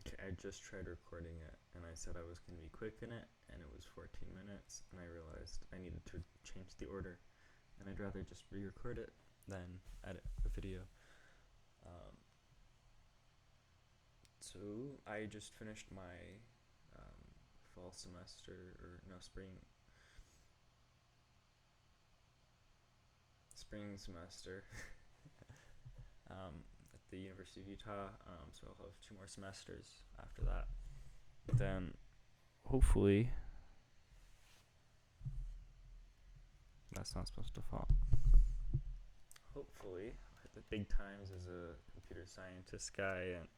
Okay, I just tried recording it, and I said I was going to be quick in it, and it was 14 minutes, and I realized I needed to change the order, and I'd rather just re-record it than edit a video. So I just finished my fall semester, or no, spring semester at the University of Utah. So I'll have 2 more semesters after that. Then hopefully that's not supposed to fall. Hopefully I'll hit the big times as a computer scientist guy and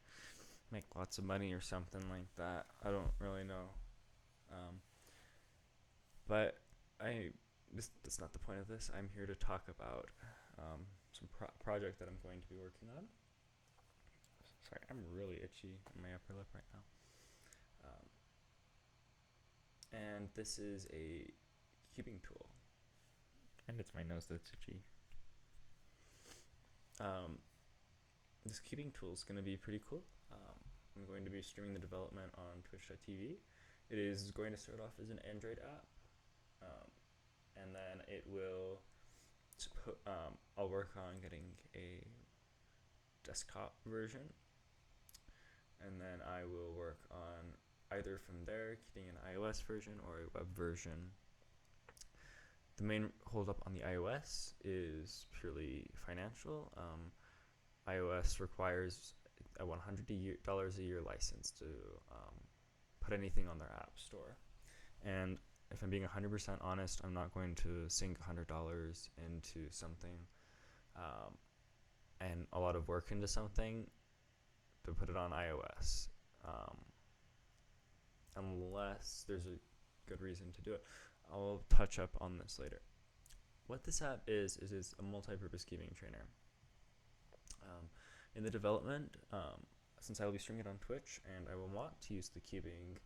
make lots of money or something like that. I don't really know. But that's not the point of this. I'm here to talk about some project that I'm going to be working on. Sorry, I'm really itchy in my upper lip right now. And this is a cubing tool. And it's my nose that's itchy. This cubing tool is going to be pretty cool. I'm going to be streaming the development on twitch.tv. It is going to start off as an Android app, and then it will. I'll work on getting a desktop version, and then I will work on either from there getting an iOS version or a web version. The main holdup on the iOS is purely financial. iOS requires a $100 a year license to put anything on their app store. And if I'm being 100% honest, I'm not going to sink $100 into something and a lot of work into something to put it on iOS, unless there's a good reason to do it. I'll touch up on this later. What this app is a multi-purpose cubing trainer. In the development, since I will be streaming it on Twitch, and I will want to use the cubing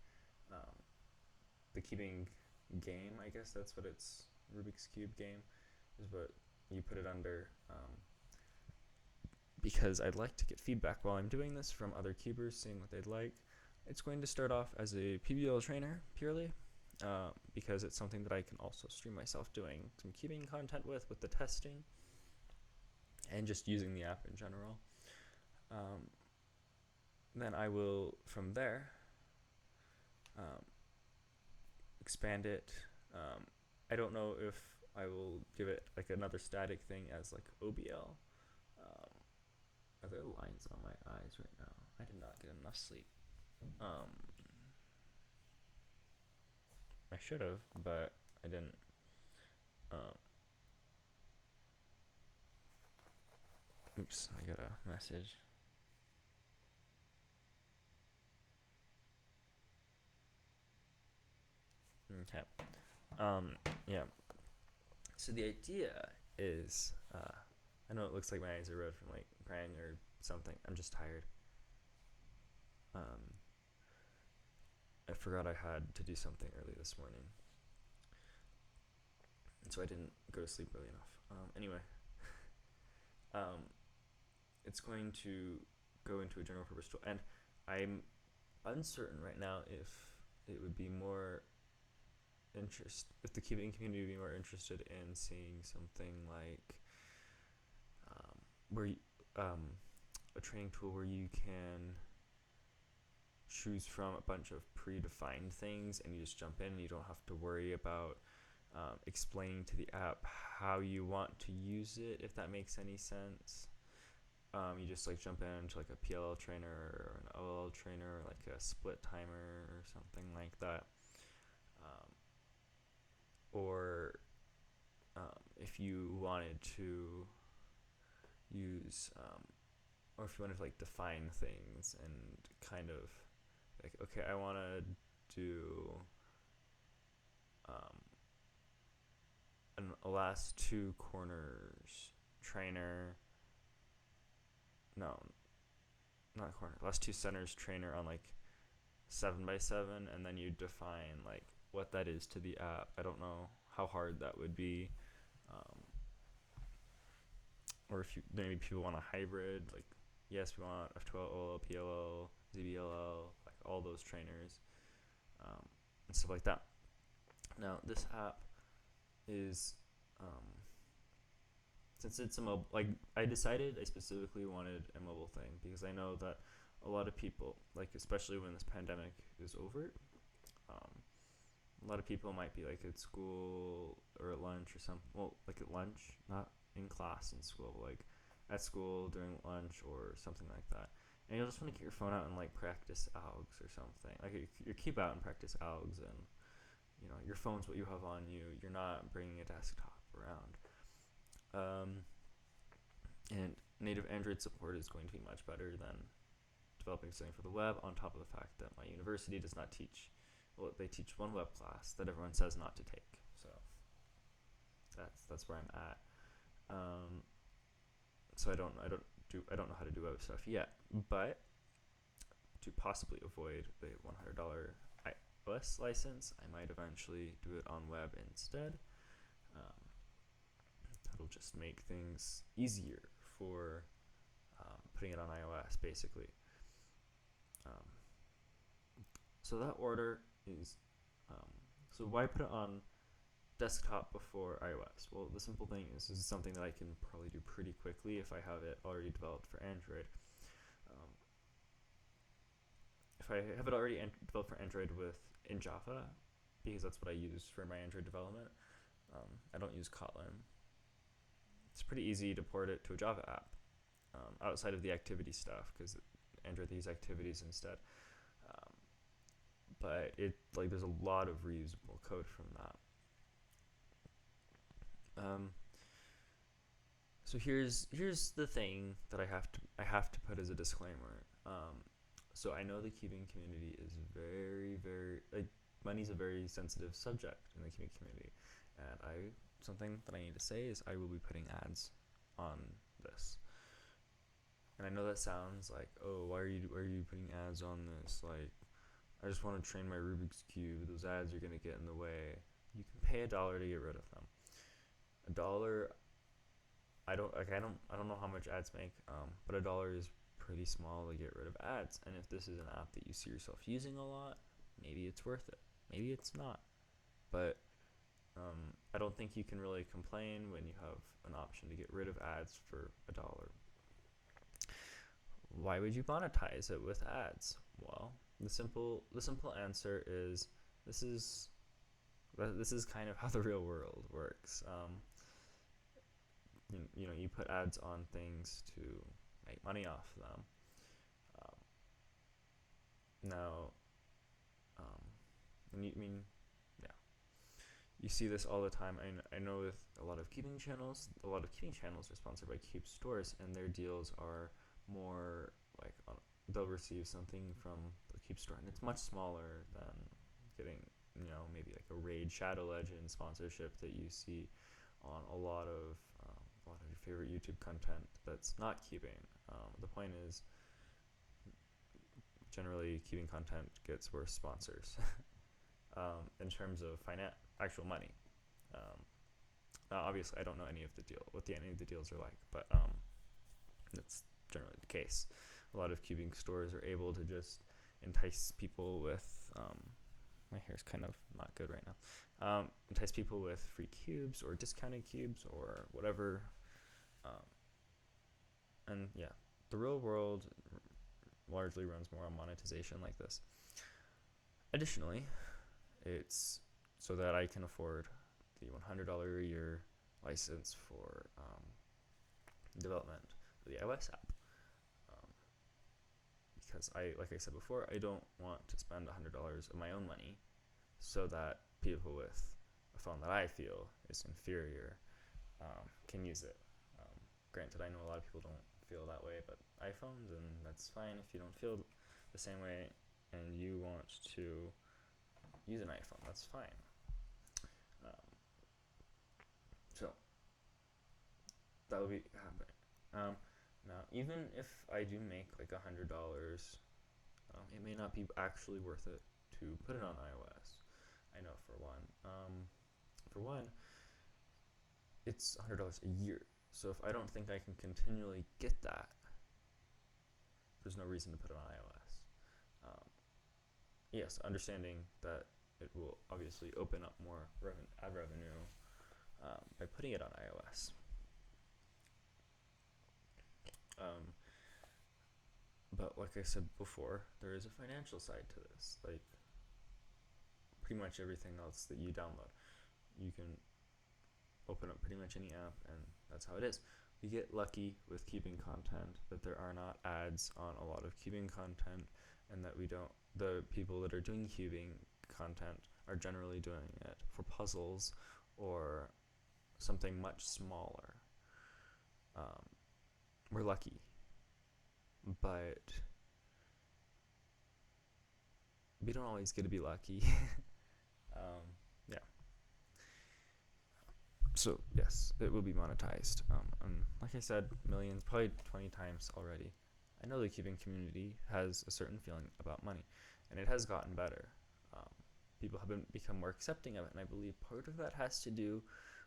game, I guess that's what it's, Rubik's Cube game is what you put it under, because I'd like to get feedback while I'm doing this from other cubers, seeing what they'd like. It's going to start off as a PBL trainer purely, because it's something that I can also stream myself doing some cubing content with the testing, and just using the app in general. Then I will, from there, expand it. I don't know if I will give it like another static thing as like OBL. Are there lines on my eyes right now? I did not get enough sleep. I should have, but I didn't. Oops, I got a message. Okay. Yeah. So the idea is, I know it looks like my eyes are red from like crying or something. I'm just tired. I forgot I had to do something early this morning, and so I didn't go to sleep early enough. Anyway, it's going to go into a general purpose tool, and I'm uncertain right now if it would be more if the cubing community would be more interested in seeing something like a training tool where you can choose from a bunch of predefined things and you just jump in and you don't have to worry about explaining to the app how you want to use it, if that makes any sense. You just like jump into like a PLL trainer or an OLL trainer or like a split timer or something like that. Or if you wanted to use, or if you wanted to like define things and kind of like, okay, I want to do a last 2 corners trainer. No, not corner. Last 2 centers trainer on like 7x7, and then you define like what that is to the app. I don't know how hard that would be, or if maybe people want a hybrid, like ESP1, F12, PLL, ZBLL, like all those trainers, and stuff like that. Now, this app is, since it's a mobile, like I decided I specifically wanted a mobile thing because I know that a lot of people, like especially when this pandemic is over, um, a lot of people might be like at school or at lunch or something. Well, like at lunch, not in class in school, but like at school during lunch or something like that. And you'll just want to get your phone out and like practice ALGs or something. Like you keep out and practice ALGs, and your phone's what you have on you. You're not bringing a desktop around. And native Android support is going to be much better than developing something for the web, on top of the fact that my university does not teach. Well, they teach one web class that everyone says not to take. So that's where I'm at. So I don't know how to do web stuff yet, but to possibly avoid the $100 iOS license, I might eventually do it on web instead. That'll just make things easier for putting it on iOS, basically. So that order is, so why put it on desktop before iOS? Well, the simple thing is, this is something that I can probably do pretty quickly if I have it already developed for Android. If I have it already developed for Android in Java, because that's what I use for my Android development, I don't use Kotlin. It's pretty easy to port it to a Java app, outside of the activity stuff, because Android uses activities instead. But there's a lot of reusable code from that. So here's the thing that I have to put as a disclaimer. So I know the cubing community is very, very, money's a very sensitive subject in the cubing community, and something that I need to say is I will be putting ads on this. And I know that sounds like, oh, why are you putting ads on this? Like, I just want to train my Rubik's Cube. Those ads are gonna get in the way. You can pay $1 to get rid of them. $1. I don't know how much ads make, but $1 is pretty small to get rid of ads. And if this is an app that you see yourself using a lot, maybe it's worth it. Maybe it's not. But I don't think you can really complain when you have an option to get rid of ads for $1. Why would you monetize it with ads? Well, the simple answer is this is kind of how the real world works. You put ads on things to make money off them. You see this all the time. I know with a lot of cubing channels are sponsored by Cube stores, and their deals are more like they'll receive something from the Cube store, and it's much smaller than getting maybe like a Raid Shadow Legend sponsorship that you see on a lot of your favorite YouTube content that's not cubing. The point is, generally cubing content gets worse sponsors in terms of actual money. Now obviously I don't know any of the deals are like, but that's generally the case. A lot of cubing stores are able to just entice people with my hair's kind of not good right now. Entice people with free cubes or discounted cubes or whatever. And yeah, the real world largely runs more on monetization like this. Additionally, it's so that I can afford the $100 a year license for development of the iOS app. Because like I said before, I don't want to spend $100 of my own money so that people with a phone that I feel is inferior can use it. Granted, I know a lot of people don't feel that way, but iPhones, and that's fine if you don't feel the same way and you want to use an iPhone, that's fine. So that will be happening. Now, even if I do make like $100, it may not be actually worth it to put it on iOS. I know for one, it's $100 a year. So if I don't think I can continually get that, there's no reason to put it on iOS. Yes, understanding that it will obviously open up more ad revenue by putting it on iOS. But like I said before, there is a financial side to this. Like pretty much everything else that you download, you can open up pretty much any app, and that's how it is. We get lucky with keeping content that there are not ads on a lot of cubing content, and that the people that are doing cubing content are generally doing it for puzzles or something much smaller. We're lucky, but we don't always get to be lucky. Yeah. So yes, it will be monetized. And like I said, millions, probably 20 times already. I know the cubing community has a certain feeling about money, and it has gotten better. People have become more accepting of it, and I believe part of that has to do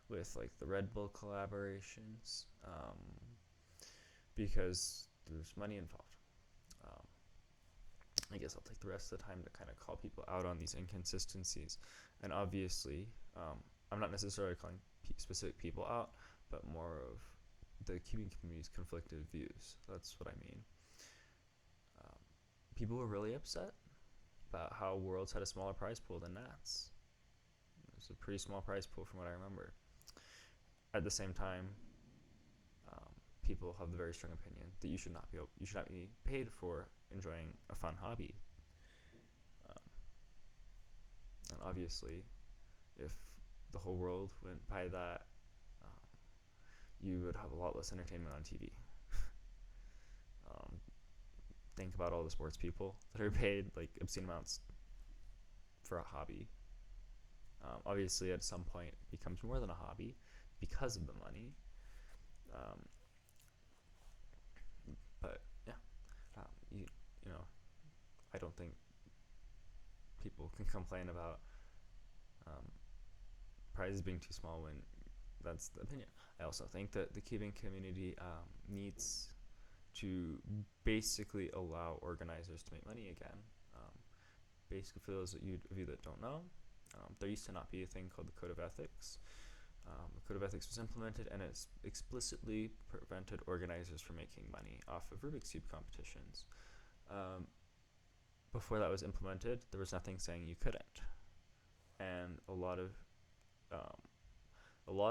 with like the RedBull collaborations, because there's money involved. I guess I'll take the rest of the time to kind of call people out on these inconsistencies, and obviously, I'm not necessarily calling specific people out, but more of the cubing community's conflicted views. That's what I mean. People were really upset about how Worlds had a smaller prize pool than Nats. It was a pretty small prize pool from what I remember. At the same time, people have the very strong opinion that you should not be paid for enjoying a fun hobby. And obviously, if the whole world went by that, you would have a lot less entertainment on TV. Think about all the sports people that are paid like obscene amounts for a hobby. Obviously, at some point, it becomes more than a hobby because of the money. But yeah, you know, I don't think people can complain about prizes being too small when that's the opinion. I also think that the cubing community needs to basically allow organizers to make money again. Basically, for those of you that don't know, there used to not be a thing called the Code of Ethics. The Code of Ethics was implemented, and it explicitly prevented organizers from making money off of Rubik's Cube competitions. Before that was implemented, there was nothing saying you couldn't, and a lot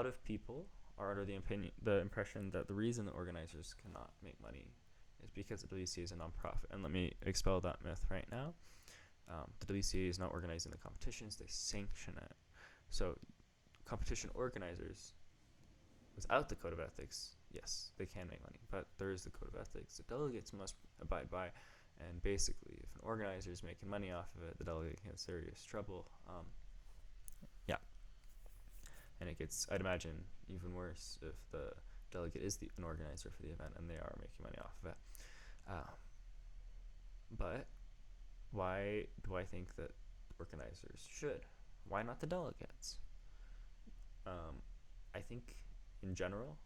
of people are under the impression that the reason that organizers cannot make money is because the WCA is a nonprofit. And let me expel that myth right now. The WCA is not organizing the competitions; they sanction it. So, competition organizers, without the Code of Ethics, yes, they can make money, but there is the Code of Ethics that delegates must abide by. And basically, if an organizer is making money off of it, the delegate can have serious trouble. Yeah. And it gets, I'd imagine, even worse if the delegate is an organizer for the event and they are making money off of it. But why do I think that organizers should? Why not the delegates? I think, in general,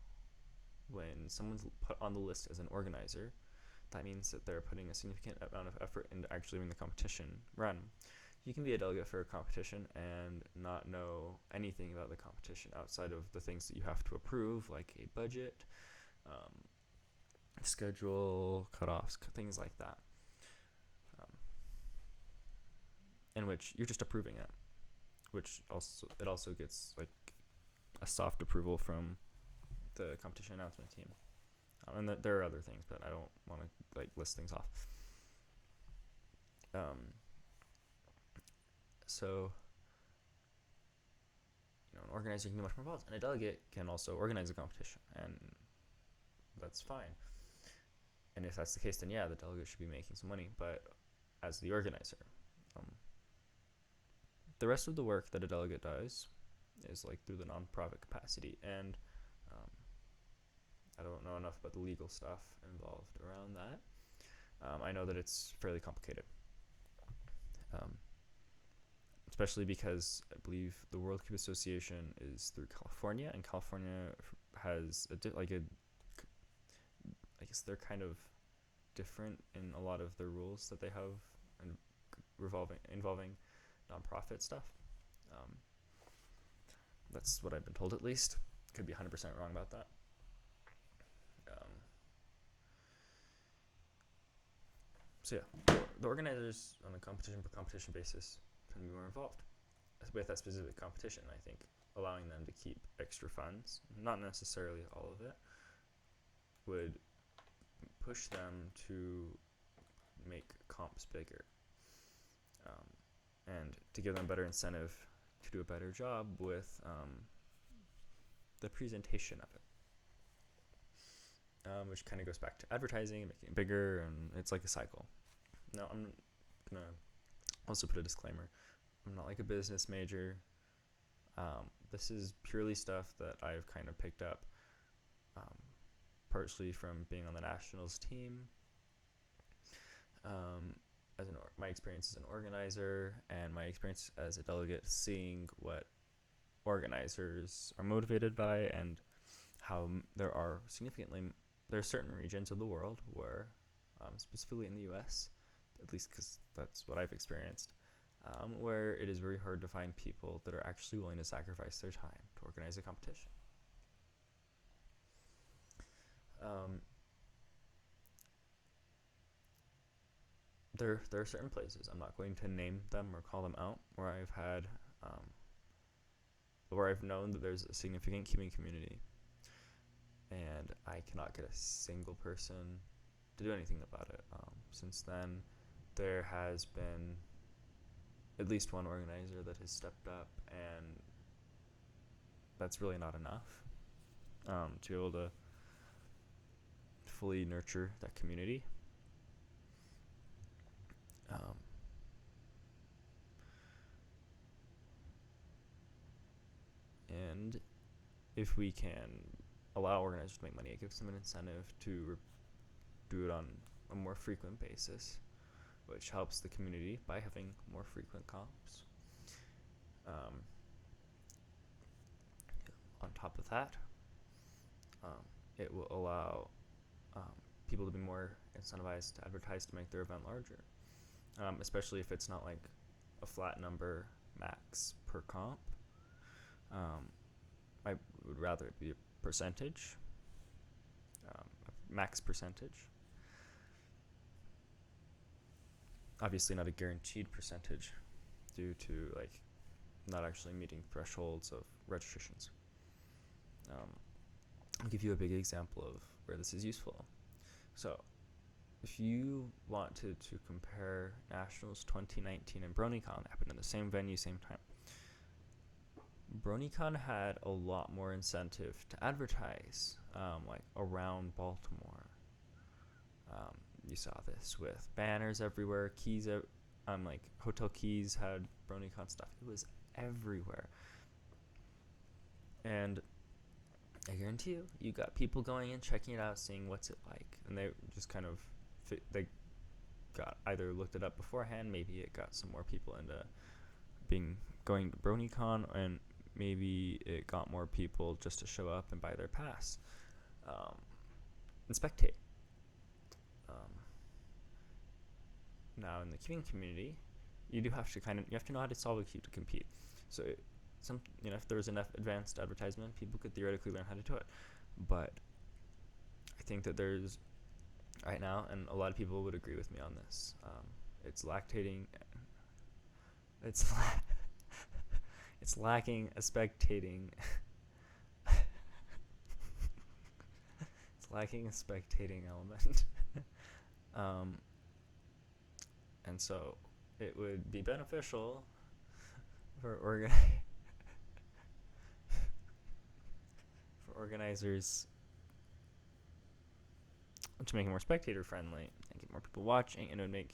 when someone's put on the list as an organizer, that means that they're putting a significant amount of effort into actually making the competition run. You can be a delegate for a competition and not know anything about the competition outside of the things that you have to approve, like a budget, schedule, cutoffs, things like that, in which you're just approving it, which also gets like a soft approval from the competition announcement team. And there are other things, but I don't want to like list things off. So, an organizer can be much more involved, and a delegate can also organize a competition, and that's fine. And if that's the case, then yeah, the delegate should be making some money. But as the organizer, the rest of the work that a delegate does is like through the nonprofit capacity, and I don't know enough about the legal stuff involved around that. I know that it's fairly complicated. Especially because I believe the World Cube Association is through California, and California has I guess they're kind of different in a lot of the rules that they have and involving nonprofit stuff. Um, that's what I've been told, at least. Could be 100% wrong about that. So yeah, the organizers on a competition per competition basis can be more involved with that specific competition. I think allowing them to keep extra funds, not necessarily all of it, would push them to make comps bigger, and to give them better incentive to do a better job with the presentation of it, which kind of goes back to advertising and making it bigger, and it's like a cycle. Now, I'm gonna also put a disclaimer. I'm not like a business major. This is purely stuff that I've kind of picked up, partially from being on the nationals team, my experience as an organizer, and my experience as a delegate, seeing what organizers are motivated by, and how there are certain regions of the world where, specifically in the US, at least because that's what I've experienced, where it is very hard to find people that are actually willing to sacrifice their time to organize a competition. There are certain places, I'm not going to name them or call them out, where I've known that there's a significant cubing community, and I cannot get a single person to do anything about it. Since then, there has been at least one organizer that has stepped up, and that's really not enough to be able to fully nurture that community. And if we can allow organizers to make money, it gives them an incentive to do it on a more frequent basis, which helps the community by having more frequent comps. On top of that, it will allow people to be more incentivized to advertise to make their event larger, especially if it's not like a flat number max per comp. I would rather it be a percentage, a max percentage. Obviously not a guaranteed percentage due to like not actually meeting thresholds of registrations. I'll give you a big example of where this is useful. So if you want to compare Nationals 2019 and BronyCon, happened in the same venue, same time. BronyCon had a lot more incentive to advertise, like around Baltimore. You saw this with banners everywhere, keys out, like hotel keys had BronyCon stuff. It was everywhere. And I guarantee you got people going in, checking it out, seeing what's it like, and they just kind of they got either looked it up beforehand. Maybe it got some more people into going to BronyCon, and maybe it got more people just to show up and buy their pass and spectate. Now in the queuing community, you have to know how to solve a queue to compete. So if there was enough advanced advertisement, people could theoretically learn how to do it. But I think that there's right now, and a lot of people would agree with me on this, it's lacking a spectating it's lacking a spectating element. And so it would be beneficial for organizers to make it more spectator friendly and get more people watching, and it would make,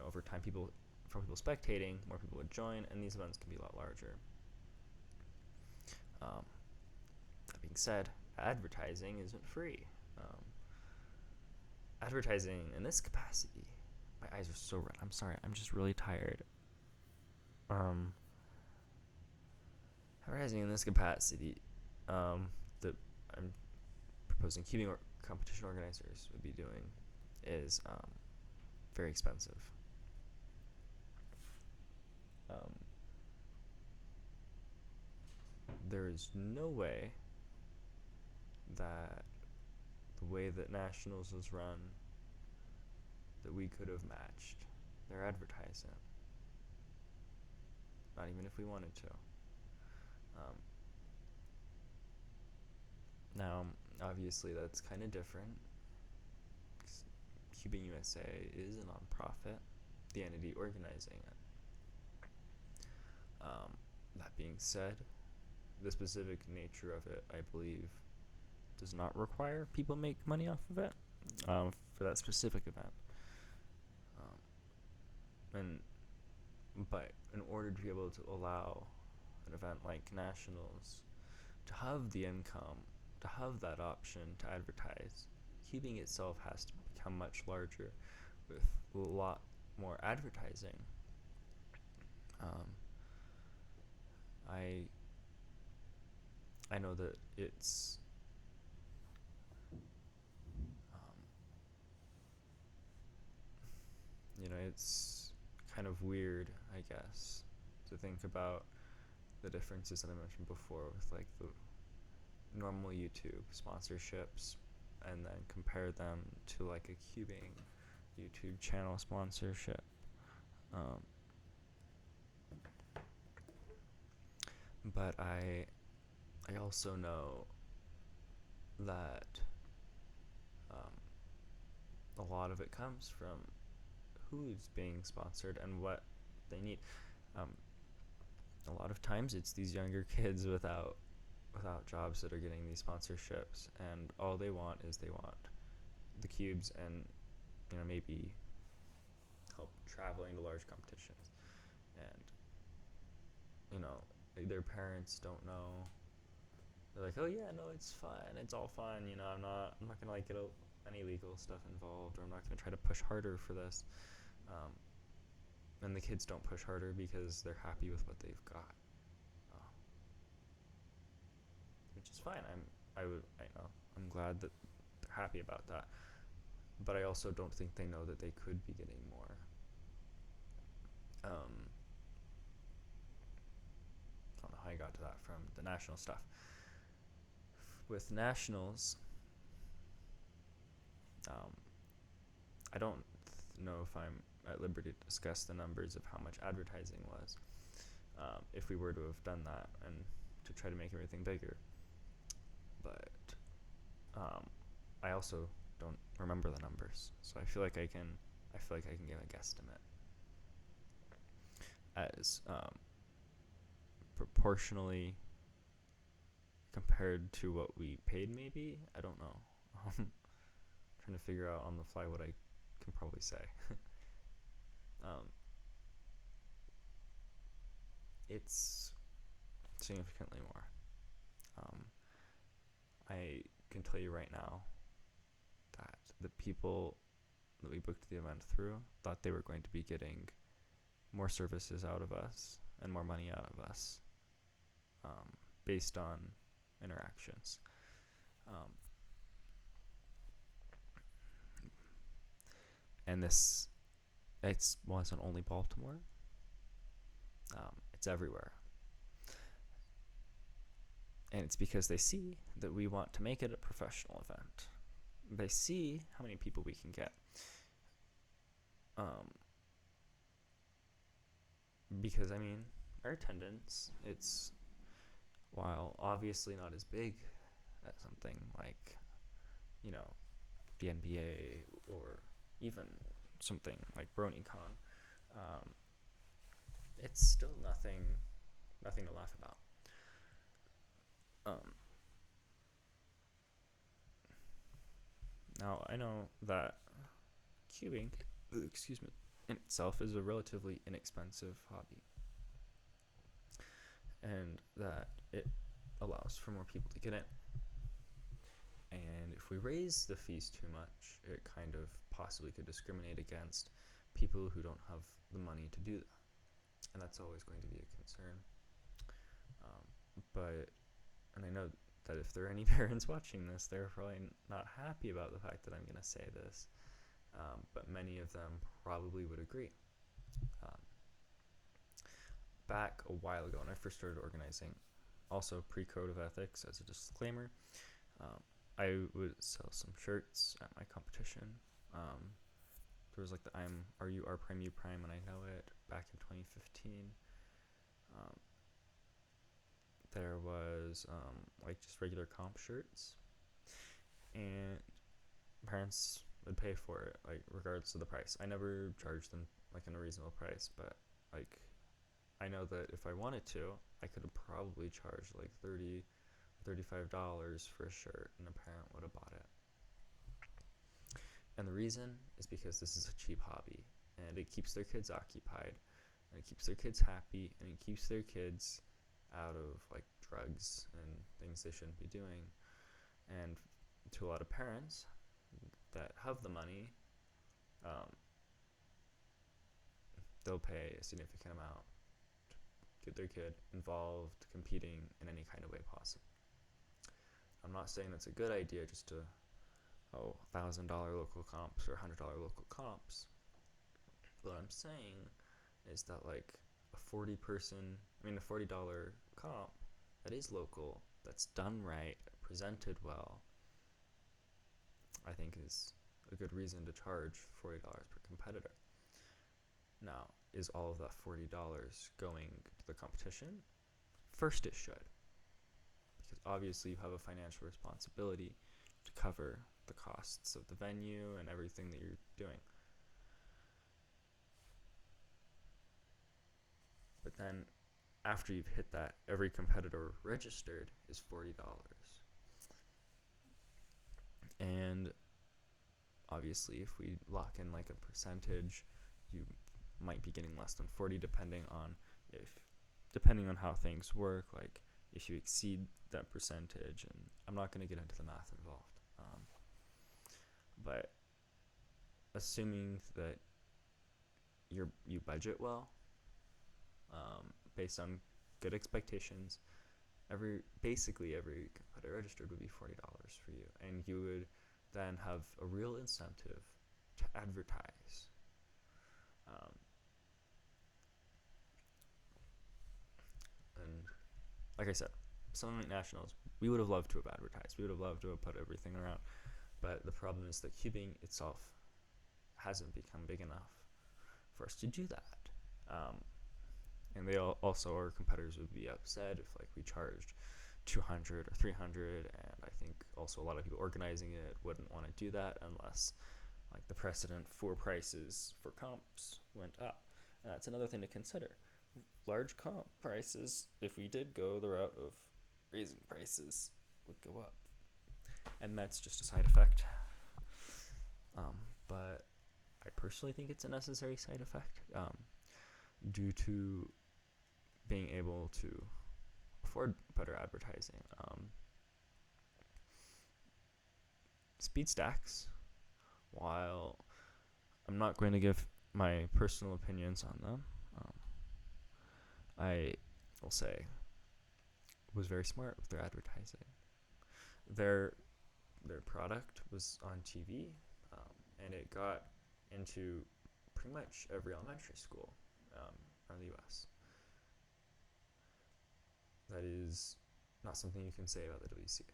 over time, people spectating, more people would join, and these events can be a lot larger. That being said, advertising isn't free. Advertising in this capacity, my eyes are so red. I'm sorry. I'm just really tired. Advertising in this capacity, that I'm proposing competition organizers would be doing, is very expensive. There is no way that the way that Nationals was run, that we could have matched their advertising. Not even if we wanted to. Now, obviously, that's kind of different. Cubing USA is a nonprofit, the entity organizing it. That being said, the specific nature of it, I believe, does not require people make money off of it for that specific event. But in order to be able to allow an event like Nationals to have the income, to have that option to advertise, cubing itself has to become much larger with a lot more advertising. I know that it's it's kind of weird, I guess, to think about the differences that I mentioned before with like the normal YouTube sponsorships and then compare them to like a cubing YouTube channel sponsorship. But I also know that a lot of it comes from who's being sponsored and what they need. A lot of times it's these younger kids without jobs that are getting these sponsorships, and all they want is they want the cubes and maybe help traveling to large competitions, and their parents don't know. They're like, oh yeah, no, it's fine, it's all fine, I'm not gonna like get any legal stuff involved, or I'm not gonna try to push harder for this. And the kids don't push harder because they're happy with what they've got, which is fine. I'm glad that they're happy about that, but I also don't think they know that they could be getting more. I don't know how I got to that from the national stuff. With Nationals, I don't know if I'm at liberty to discuss the numbers of how much advertising was, if we were to have done that and to try to make everything bigger. But I also don't remember the numbers, so I feel like I can give a guesstimate as proportionally compared to what we paid. Maybe, I don't know. Trying to figure out on the fly what I can probably say. It's significantly more. I can tell you right now that the people that we booked the event through thought they were going to be getting more services out of us and more money out of us, based on interactions. And this, it wasn't only Baltimore. It's everywhere. And it's because they see that we want to make it a professional event. They see how many people we can get. Because, our attendance, it's, while obviously not as big as something like, the NBA or even something like BronyCon, it's still nothing to laugh about. Now, I know that cubing, in itself is a relatively inexpensive hobby, and that it allows for more people to get in. And if we raise the fees too much, it kind of possibly could discriminate against people who don't have the money to do that. And that's always going to be a concern. And I know that if there are any parents watching this, they're probably not happy about the fact that I'm going to say this. but many of them probably would agree. Um, Back a while ago when I first started organizing, also pre-code of ethics as a disclaimer, I would sell some shirts at my competition. There was like the Are You R Prime U Prime and I Know It back in 2015. There was like just regular comp shirts, and parents would pay for it, like regardless of the price. I never charged them like in a reasonable price, but like I know that if I wanted to, I could have probably charged like $35 for a shirt, and a parent would have bought it. And the reason is because this is a cheap hobby, and it keeps their kids occupied, and it keeps their kids happy, and it keeps their kids out of like drugs and things they shouldn't be doing. And to a lot of parents that have the money, they'll pay a significant amount to get their kid involved, competing in any kind of way possible. I'm not saying that's a good idea just to $1,000 local comps or $100 local comps. What I'm saying is that like a $40 comp that is local, that's done right, presented well, I think is a good reason to charge $40 per competitor. Now, is all of that $40 going to the competition? First, it should, because obviously you have a financial responsibility to cover the costs of the venue and everything that you're doing. But then after you've hit that, every competitor registered is $40. And obviously if we lock in like a percentage, you might be getting less than 40 depending on how things work, like if you exceed that percentage, and I'm not going to get into the math involved. But assuming that you budget well, based on good expectations, basically every competitor registered would be $40 for you, and you would then have a real incentive to advertise. And like I said, something like nationals, we would have loved to have advertised. We would have loved to have put everything around, but the problem is that cubing itself hasn't become big enough for us to do that. And they also, our competitors would be upset if like we charged 200 or 300, and I think also a lot of people organizing it wouldn't want to do that unless like the precedent for prices for comps went up. And that's another thing to consider. Large comp prices, if we did go the route of raising prices, would go up, and that's just a side effect. But I personally think it's a necessary side effect, due to being able to afford better advertising. Speed stacks, while I'm not going to give my personal opinions on them, I will say was very smart with their advertising. Their product was on TV, and it got into pretty much every elementary school around the U.S. That is not something you can say about the WCA.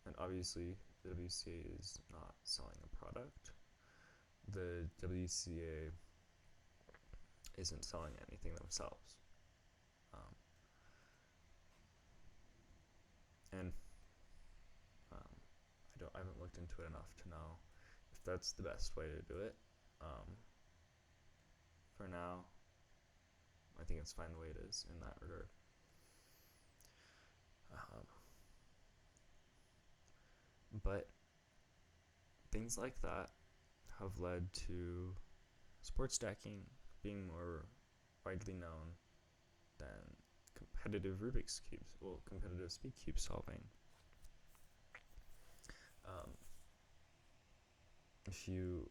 And obviously, the WCA is not selling a product. The WCA isn't selling anything themselves. And I haven't looked into it enough to know if that's the best way to do it. For now, I think it's fine the way it is in that regard. But things like that have led to sports stacking being more widely known than competitive Rubik's cubes, competitive speed cube solving. If you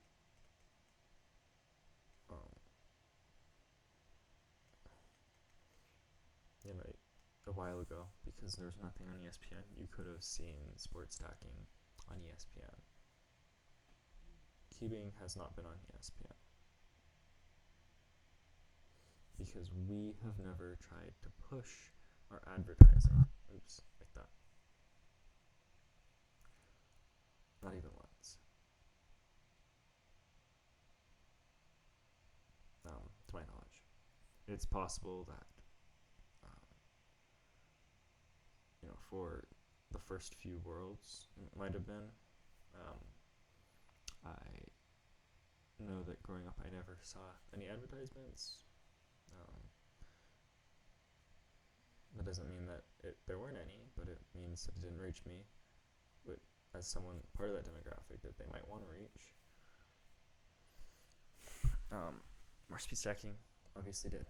a while ago, because there was nothing on ESPN, you could have seen sports stacking on ESPN. Keeping has not been on ESPN because we have never tried to push our advertising. Oops, like that. Not even once. To my knowledge. It's possible that, for the first few worlds, it might have been. I know that growing up, I never saw any advertisements. Um, that doesn't mean that there weren't any, but it means that it didn't reach me as someone part of that demographic that they might want to reach. More speed stacking obviously did.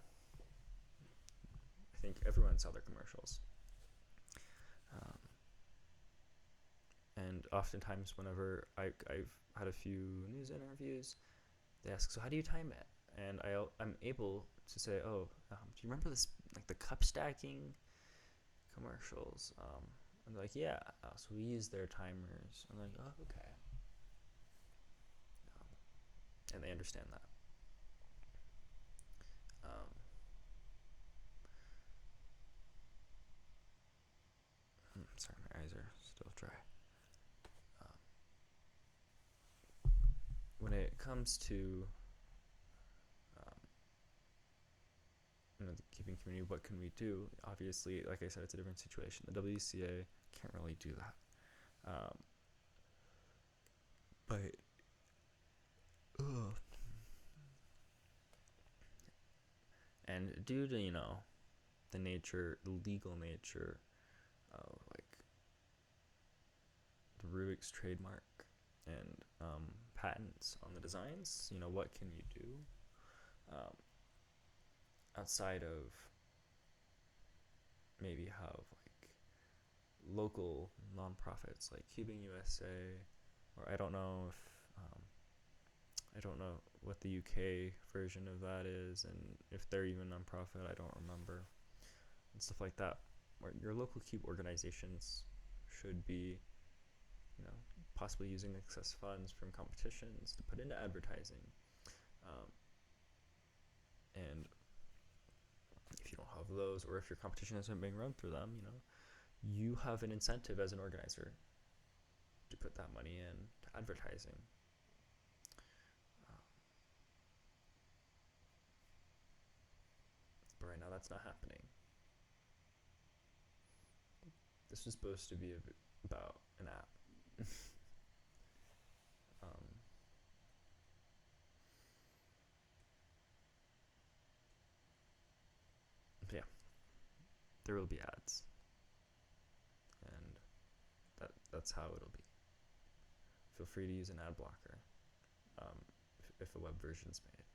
I think everyone saw their commercials. And oftentimes, whenever I've had a few news interviews, they ask, "So how do you time it?" And I'm able to say, "Oh, do you remember this, like the cup stacking commercials?" And they're like, "Yeah." So we use their timers. I'm like, "Oh, okay." And they understand that. Sorry, my eyes are still dry. When it comes to the keeping community, what can we do? Obviously, like I said, it's a different situation. The WCA can't really do that. But and due to the legal nature of like the Rubik's trademark and patents on the designs, what can you do outside of maybe have like local nonprofits like Cubing USA, or I don't know what the UK version of that is, and if they're even nonprofit, I don't remember, and stuff like that. Where your local cube organizations should be, possibly using excess funds from competitions to put into advertising. And if you don't have those, or if your competition isn't being run through them, you have an incentive as an organizer to put that money into advertising. But right now, that's not happening. This was supposed to be about an app. Yeah, there will be ads, and that's how it'll be. Feel free to use an ad blocker if a web version's made.